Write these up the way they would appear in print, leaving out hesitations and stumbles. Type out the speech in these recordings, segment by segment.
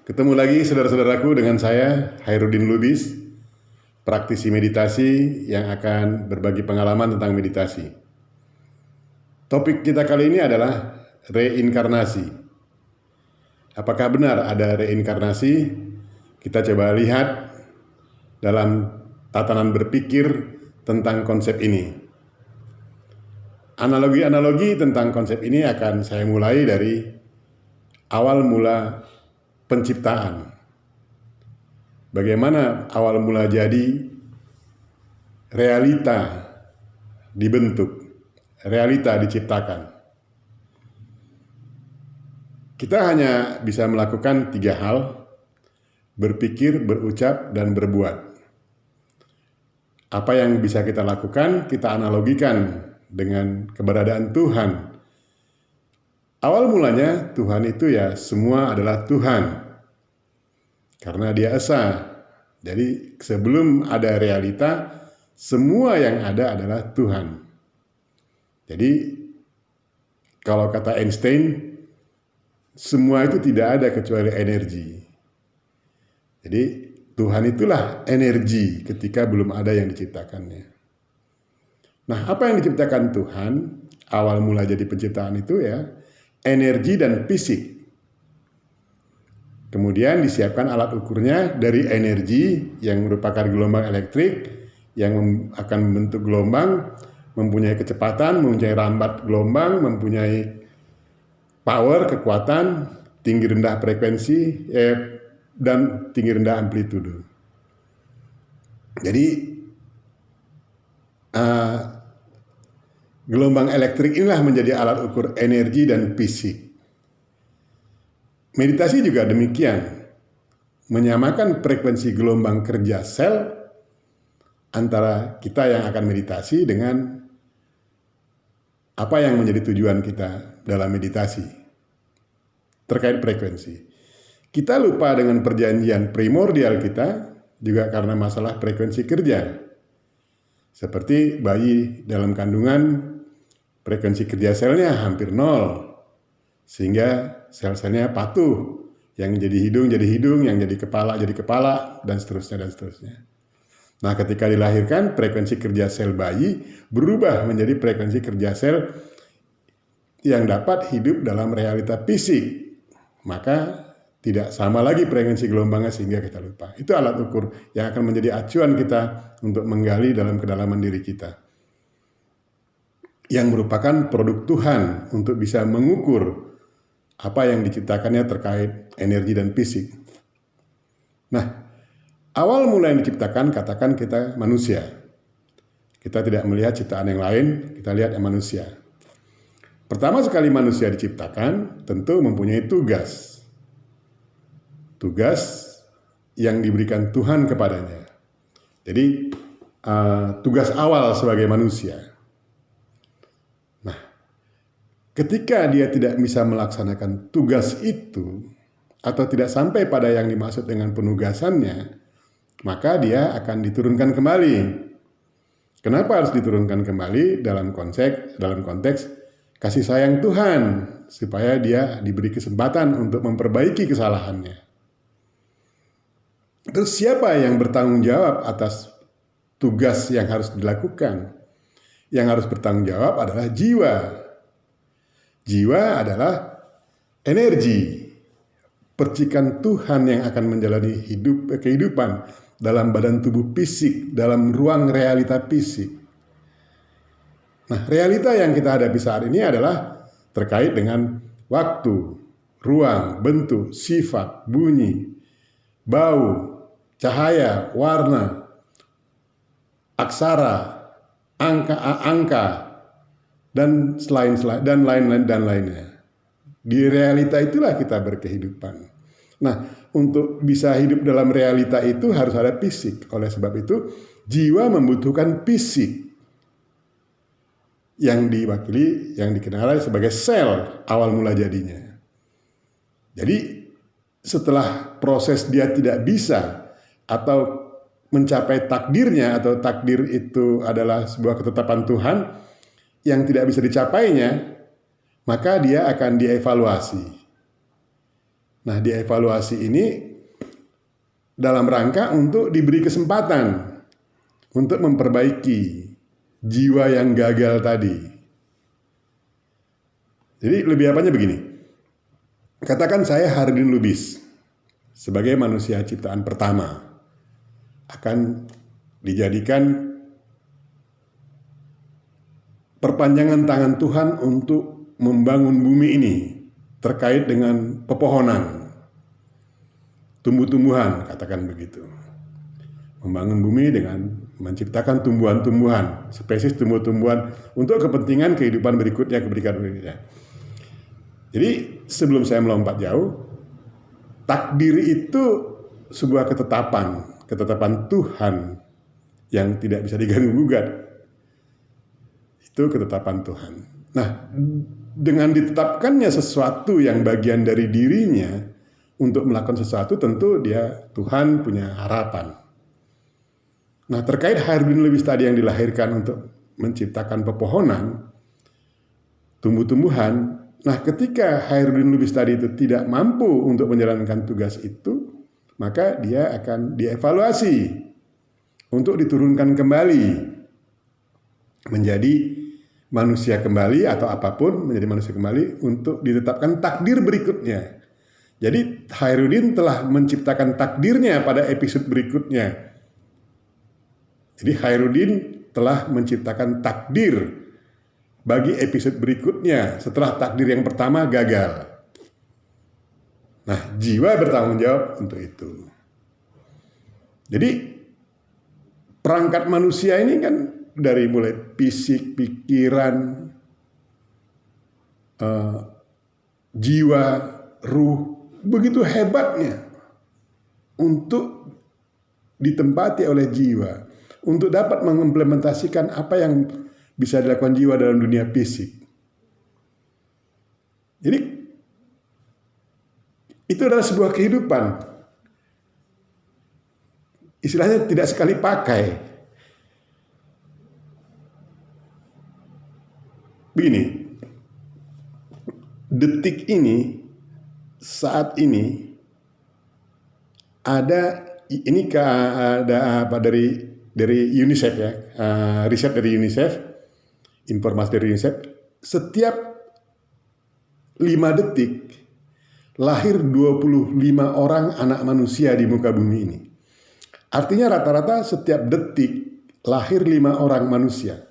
Ketemu lagi saudara-saudaraku dengan saya, Hairudin Lubis, praktisi meditasi yang akan berbagi pengalaman tentang meditasi. Topik kita kali ini adalah reinkarnasi. Apakah benar ada reinkarnasi? Kita coba lihat dalam tatanan berpikir tentang konsep ini. Analogi-analogi tentang konsep ini akan saya mulai dari awal mula penciptaan. Bagaimana awal mula jadi realita dibentuk, realita diciptakan. Kita hanya bisa melakukan 3 hal: berpikir, berucap, dan berbuat. Apa yang bisa kita lakukan, kita analogikan dengan keberadaan Tuhan. Awal mulanya Tuhan itu ya semua adalah Tuhan. Karena Dia esa. Jadi sebelum ada realita, semua yang ada adalah Tuhan. Jadi kalau kata Einstein, semua itu tidak ada kecuali energi. Jadi Tuhan itulah energi ketika belum ada yang diciptakannya. Nah, apa yang diciptakan Tuhan, awal mula jadi penciptaan itu ya, energi dan fisik. Kemudian disiapkan alat ukurnya dari energi yang merupakan gelombang elektrik yang akan membentuk gelombang, mempunyai kecepatan, mempunyai rambat gelombang, mempunyai power, kekuatan, tinggi rendah frekuensi, dan tinggi rendah amplitude. Jadi gelombang elektrik inilah menjadi alat ukur energi dan fisik. Meditasi juga demikian, menyamakan frekuensi gelombang kerja sel antara kita yang akan meditasi dengan apa yang menjadi tujuan kita dalam meditasi terkait frekuensi. Kita lupa dengan perjanjian primordial kita juga karena masalah frekuensi kerja. Seperti bayi dalam kandungan, frekuensi kerja selnya hampir 0. Sehingga sel-selnya patuh. Yang jadi hidung, yang jadi kepala, dan seterusnya, dan seterusnya. Nah, ketika dilahirkan, frekuensi kerja sel bayi berubah menjadi frekuensi kerja sel yang dapat hidup dalam realita fisik. Maka tidak sama lagi frekuensi gelombangnya sehingga kita lupa. Itu alat ukur yang akan menjadi acuan kita untuk menggali dalam kedalaman diri kita. Yang merupakan produk Tuhan untuk bisa mengukur apa yang diciptakannya terkait energi dan fisik. Nah, awal mula yang diciptakan, katakan kita manusia. Kita tidak melihat ciptaan yang lain, kita lihat yang manusia. Pertama sekali manusia diciptakan, tentu mempunyai tugas. Tugas yang diberikan Tuhan kepadanya. Jadi, tugas awal sebagai manusia. Nah, ketika dia tidak bisa melaksanakan tugas itu, atau tidak sampai pada yang dimaksud dengan penugasannya, maka dia akan diturunkan kembali. Kenapa harus diturunkan kembali? Dalam konteks kasih sayang Tuhan, supaya dia diberi kesempatan untuk memperbaiki kesalahannya. Terus siapa yang bertanggung jawab atas tugas yang harus dilakukan? Yang harus bertanggung jawab adalah jiwa. Jiwa adalah energi, percikan Tuhan yang akan menjalani kehidupan dalam badan tubuh fisik, dalam ruang realita fisik. Nah, realita yang kita hadapi saat ini adalah terkait dengan waktu, ruang, bentuk, sifat, bunyi, bau, cahaya, warna, aksara, angka, dan lainnya. Di realita itulah kita berkehidupan. Nah, untuk bisa hidup dalam realita itu harus ada fisik. Oleh sebab itu, jiwa membutuhkan fisik yang diwakili, yang dikenal sebagai sel awal mula jadinya. Jadi, setelah proses dia tidak bisa atau mencapai takdirnya, atau takdir itu adalah sebuah ketetapan Tuhan yang tidak bisa dicapainya, maka dia akan dievaluasi. Nah, dievaluasi ini dalam rangka untuk diberi kesempatan untuk memperbaiki jiwa yang gagal tadi. Jadi lebih apanya begini, katakan saya Hardin Lubis sebagai manusia ciptaan pertama akan dijadikan perpanjangan tangan Tuhan untuk membangun bumi ini terkait dengan pepohonan, tumbuh-tumbuhan, katakan begitu. Membangun bumi dengan menciptakan tumbuhan-tumbuhan, spesies tumbuh-tumbuhan untuk kepentingan kehidupan berikutnya. Jadi sebelum saya melompat jauh, takdir itu sebuah ketetapan Tuhan yang tidak bisa diganggu-gugat. Itu ketetapan Tuhan. Nah, dengan ditetapkannya sesuatu yang bagian dari dirinya untuk melakukan sesuatu, tentu Tuhan punya harapan. Nah, terkait Hardin Lubis tadi yang dilahirkan untuk menciptakan pepohonan, tumbuh-tumbuhan. Nah, ketika Hardin Lubis tadi itu tidak mampu untuk menjalankan tugas itu, maka dia akan dievaluasi untuk diturunkan kembali menjadi manusia kembali atau apapun, menjadi manusia kembali untuk ditetapkan takdir berikutnya. Jadi Hairudin telah menciptakan takdirnya pada episode berikutnya. Jadi Hairudin telah menciptakan takdir bagi episode berikutnya setelah takdir yang pertama gagal. Nah, jiwa bertanggung jawab untuk itu. Jadi perangkat manusia ini kan dari mulai fisik, pikiran, jiwa, ruh, begitu hebatnya untuk ditempati oleh jiwa, untuk dapat mengimplementasikan apa yang bisa dilakukan jiwa dalam dunia fisik. Jadi itu adalah sebuah kehidupan. Istilahnya tidak sekali pakai. Begini, detik ini, saat ini ada apa dari UNICEF ya, riset dari UNICEF, informasi dari UNICEF, setiap 5 detik lahir 25 orang anak manusia di muka bumi ini. Artinya rata-rata setiap detik lahir 5 orang manusia.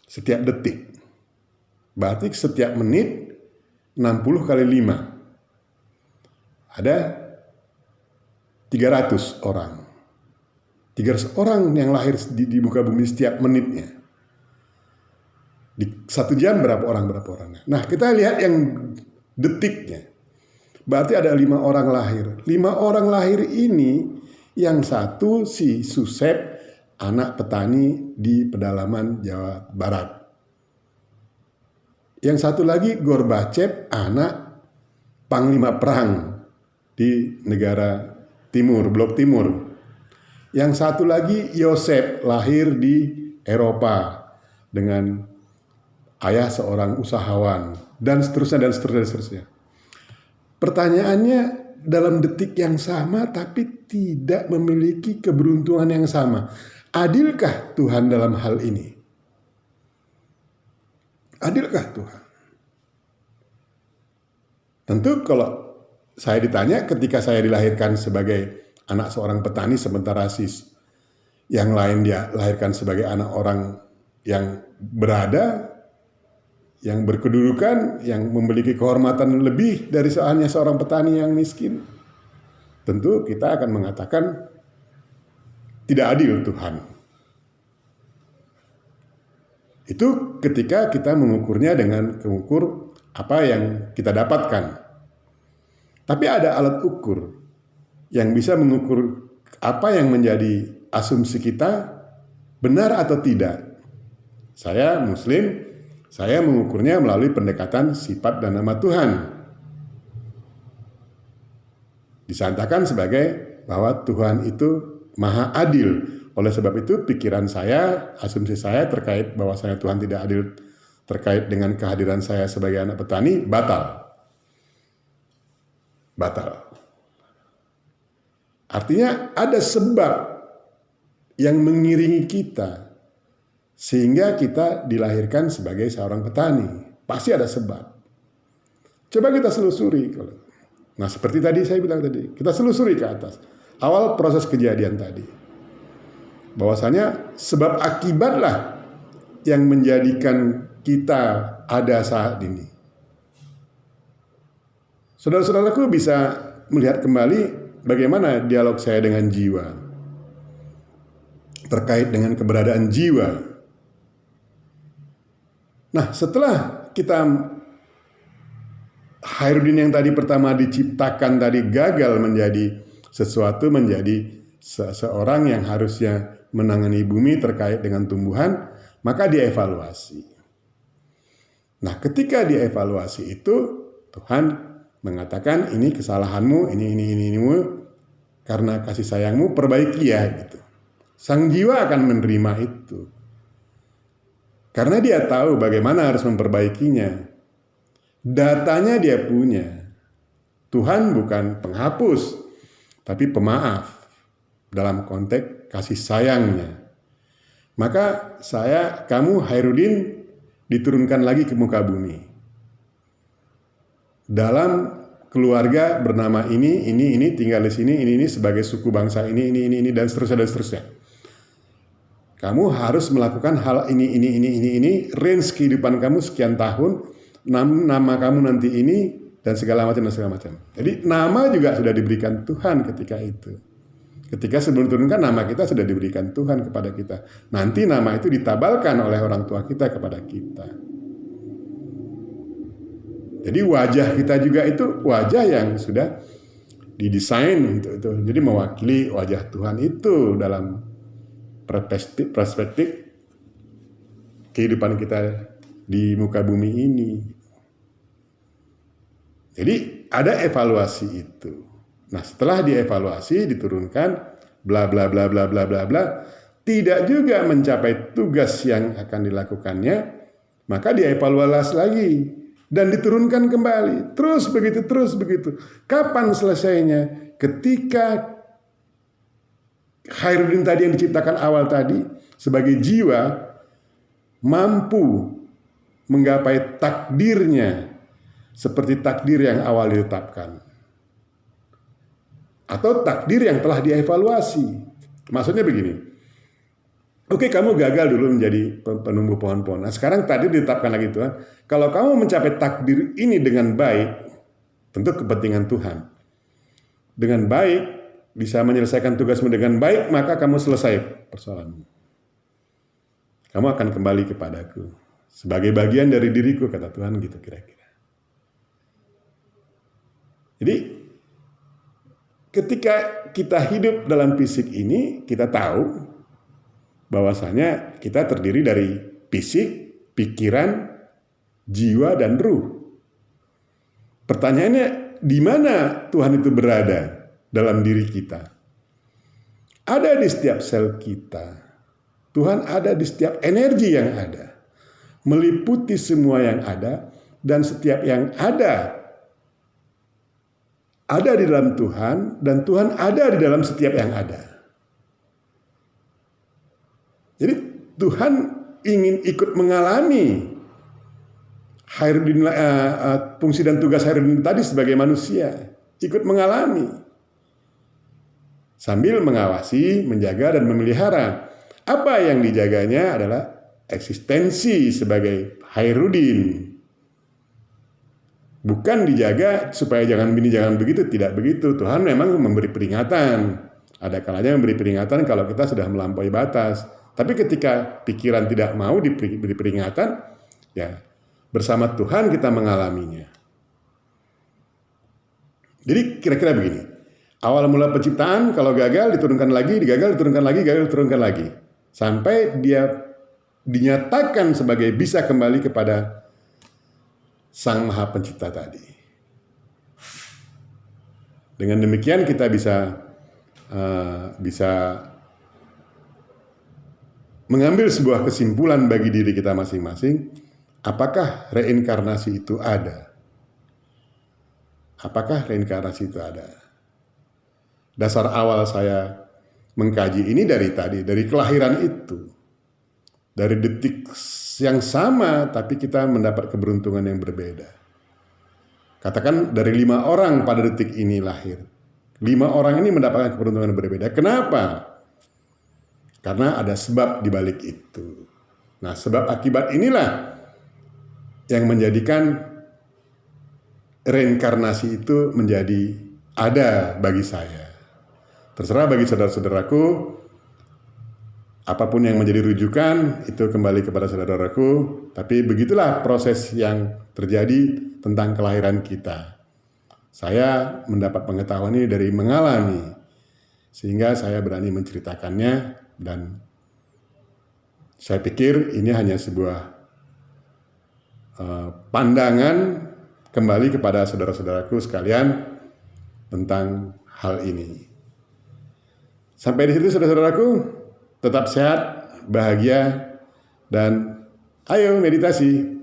Setiap detik. Berarti setiap menit 60 kali 5. Ada 300 orang. 300 orang yang lahir di muka bumi setiap menitnya. Di 1 jam berapa orang? Nah, kita lihat yang detiknya. Berarti ada 5 orang lahir. 5 orang lahir ini, yang satu si Susep, anak petani di pedalaman Jawa Barat. Yang satu lagi Gorbachev, anak panglima perang di negara timur, blok timur. Yang satu lagi Yosef, lahir di Eropa dengan ayah seorang usahawan, dan seterusnya. Pertanyaannya, dalam detik yang sama tapi tidak memiliki keberuntungan yang sama. Adilkah Tuhan dalam hal ini? Adilkah Tuhan? Tentu kalau saya ditanya ketika saya dilahirkan sebagai anak seorang petani sementara yang lain dia lahirkan sebagai anak orang yang berada, yang berkedudukan, yang memiliki kehormatan lebih dari hanya seorang petani yang miskin. Tentu kita akan mengatakan tidak adil Tuhan. Itu ketika kita mengukurnya dengan mengukur apa yang kita dapatkan. Tapi ada alat ukur yang bisa mengukur apa yang menjadi asumsi kita benar atau tidak. Saya Muslim, saya mengukurnya melalui pendekatan sifat dan nama Tuhan. Disatakan sebagai bahwa Tuhan itu maha adil. Oleh sebab itu pikiran saya, asumsi saya terkait bahwasanya Tuhan tidak adil terkait dengan kehadiran saya sebagai anak petani batal. batal. Artinya ada sebab yang mengiringi kita sehingga kita dilahirkan sebagai seorang petani. Pasti ada sebab. Coba kita selusuri. Nah, seperti tadi saya bilang tadi, kita selusuri ke atas. Awal proses kejadian tadi. Bahwasanya sebab akibatlah yang menjadikan kita ada saat ini. Saudara-saudaraku bisa melihat kembali bagaimana dialog saya dengan jiwa terkait dengan keberadaan jiwa. Nah, setelah kita Hairudin yang tadi pertama diciptakan tadi gagal menjadi sesuatu, menjadi seseorang yang harusnya menangani bumi terkait dengan tumbuhan, maka dievaluasi. Nah, ketika dievaluasi itu, Tuhan mengatakan ini kesalahanmu, ini, karena kasih sayangmu perbaiki ya gitu. Sang jiwa akan menerima itu. Karena dia tahu bagaimana harus memperbaikinya. Datanya dia punya. Tuhan bukan penghapus, tapi pemaaf dalam konteks kasih sayangnya. Maka kamu Hairudin diturunkan lagi ke muka bumi. Dalam keluarga bernama ini tinggal di sini, ini sebagai suku bangsa ini dan seterusnya. Kamu harus melakukan hal ini, range kehidupan kamu sekian tahun, nama kamu nanti ini dan segala macam. Jadi nama juga sudah diberikan Tuhan ketika itu. Ketika sebelum turunkan nama kita sudah diberikan Tuhan kepada kita. Nanti nama itu ditabalkan oleh orang tua kita kepada kita. Jadi wajah kita juga itu wajah yang sudah didesain untuk itu. Jadi mewakili wajah Tuhan itu dalam perspektif kehidupan kita di muka bumi ini. Jadi ada evaluasi itu. Nah, setelah dievaluasi diturunkan bla bla bla bla bla bla bla, tidak juga mencapai tugas yang akan dilakukannya, maka dievaluasi lagi. Dan diturunkan kembali. Terus begitu. Kapan selesainya? Ketika Hairudin tadi yang diciptakan awal tadi sebagai jiwa mampu menggapai takdirnya seperti takdir yang awal ditetapkan. Atau takdir yang telah dievaluasi. Maksudnya begini. Oke, kamu gagal dulu menjadi penumbuh pohon-pohon. Nah, sekarang tadi ditetapkan lagi Tuhan, kalau kamu mencapai takdir ini dengan baik, tentu kepentingan Tuhan. Dengan baik, bisa menyelesaikan tugasmu dengan baik, maka kamu selesai persoalanmu. Kamu akan kembali kepadaku. Sebagai bagian dari diriku, kata Tuhan gitu kira-kira. Jadi, ketika kita hidup dalam fisik ini, kita tahu bahwasanya kita terdiri dari fisik, pikiran, jiwa, dan ruh. Pertanyaannya, di mana Tuhan itu berada dalam diri kita? Ada di setiap sel kita. Tuhan ada di setiap energi yang ada. Meliputi semua yang ada, dan setiap yang ada di dalam Tuhan, dan Tuhan ada di dalam setiap yang ada. Jadi Tuhan ingin ikut mengalami fungsi dan tugas Hairudin tadi sebagai manusia. Ikut mengalami. Sambil mengawasi, menjaga, dan memelihara. Apa yang dijaganya adalah eksistensi sebagai Hairudin. Bukan dijaga supaya jangan begini, jangan begitu. Tidak begitu. Tuhan memang memberi peringatan. Ada kalanya memberi peringatan kalau kita sudah melampaui batas. Tapi ketika pikiran tidak mau diberi peringatan, ya bersama Tuhan kita mengalaminya. Jadi kira-kira begini. Awal mula penciptaan kalau gagal diturunkan lagi, gagal diturunkan lagi. Sampai dia dinyatakan sebagai bisa kembali kepada Sang Maha Pencipta tadi. Dengan demikian kita bisa mengambil sebuah kesimpulan bagi diri kita masing-masing, apakah reinkarnasi itu ada? apakah reinkarnasi itu ada? Dasar awal saya mengkaji ini dari kelahiran itu. Dari detik yang sama, tapi kita mendapat keberuntungan yang berbeda. Katakan dari 5 orang pada detik ini lahir. 5 orang ini mendapatkan keberuntungan yang berbeda. Kenapa? Karena ada sebab di balik itu. Nah, sebab akibat inilah yang menjadikan reinkarnasi itu menjadi ada bagi saya. Terserah bagi saudara-saudaraku, apapun yang menjadi rujukan itu kembali kepada saudara-saudaraku, tapi begitulah proses yang terjadi tentang kelahiran kita. Saya mendapat pengetahuan ini dari mengalami, sehingga saya berani menceritakannya, dan saya pikir ini hanya sebuah pandangan kembali kepada saudara-saudaraku sekalian tentang hal ini. Sampai di situ saudara-saudaraku, tetap sehat, bahagia, dan ayo meditasi.